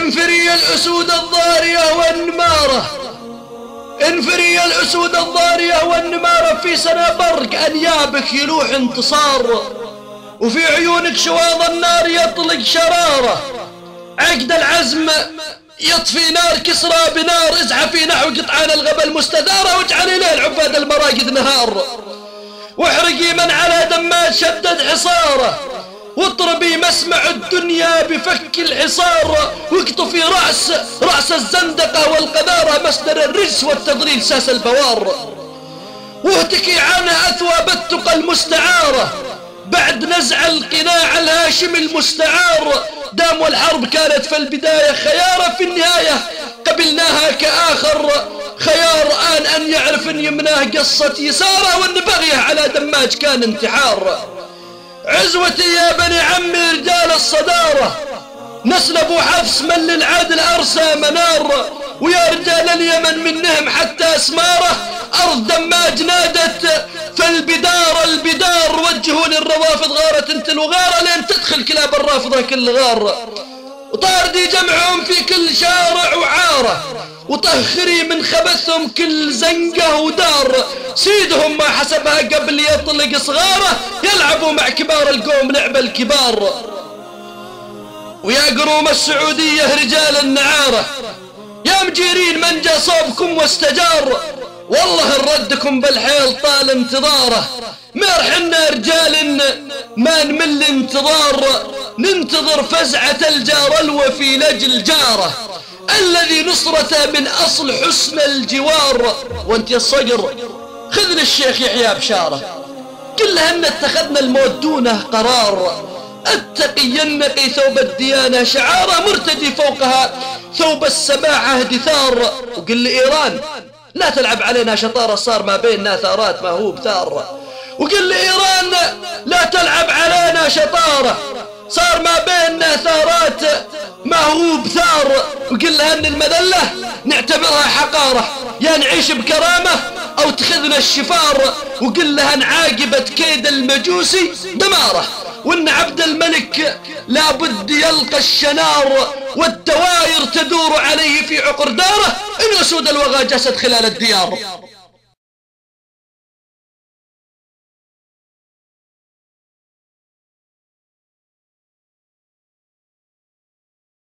انفري الأسود الضارية والنمارة، انفري الأسود الضارية والنمارة، في سنة برق أنيابك يلوح انتصار، وفي عيونك شواظ النار يطلق شرارة، عقد العزم يطفي نار كسرى بنار، ازحفي نحو قطعان الغبى المستدارة، واجعلي ليل عباد المراقد نهار، واحرقي من على دمات شدد حصاره، واطربي مسمع الدنيا بفك الحصار، واقطفي رأس الزندقة والقذارة، مصدر الرجس والتضليل ساس البوار، واهتكي عنها أثواب التقى المستعارة، بعد نزع القناع الهاشمي المستعار، دام والحرب كانت في البداية خيارة، في النهاية قبلناها كآخر خيار، آن أن يعرف أن يمناه قصة يساره، وأن بغيه على دماج كان انتحار. عزوتي يا بني عمي رجال الصدارة، نسل أبو حفص من للعدل أرسى منار، ويا رجال اليمن منهم حتى أسماره، أرض دماج نادت في البدار، وجهوني الروافض غارة تلو غارة، لين تدخل كلاب الرافضة كل غار، وطاردي جمعهم في كل شارع وعارة، وطهري من خبثهم كل زنقة ودار، سيدهم ما حسبها قبل يطلق صغاره، يلعبوا مع كبار القوم لعب الكبار. ويا قروم السعودية رجال النعارة، يا مجيرين من جا صوبكم واستجار، والله نردكم بالحيل طال انتظاره، ما رحنا رجال ما نمل انتظار، ننتظر فزعة الجار الوفي لجل جاره، الذي نصرته من أصل حسن الجوار. وانت يا الصقر خذني الشيخ يحيى بشارة، كلهن اتخذنا الموت دونه قرار، اتقي ينقي ثوب الديانة شعاره، مرتدي فوقها ثوب السماحة دثار. وقل لإيران لا تلعب علينا شطارة، صار ما بيننا ثارات ما هو بثار. وقل لإيران لا تلعب علينا شطارة، صار ما بيننا ثارات ما هو بثار. وقل لها ان المذلة نعتبرها حقارة، يا نعيش بكرامة او تخذنا الشفار. وقل لها ان عاقبة كيد المجوسي دمارة، وان عبد الملك لابد يلقى الشنار، والدوائر تدور عليه في عقر داره، ان اسود الوغى جسد خلال الديار.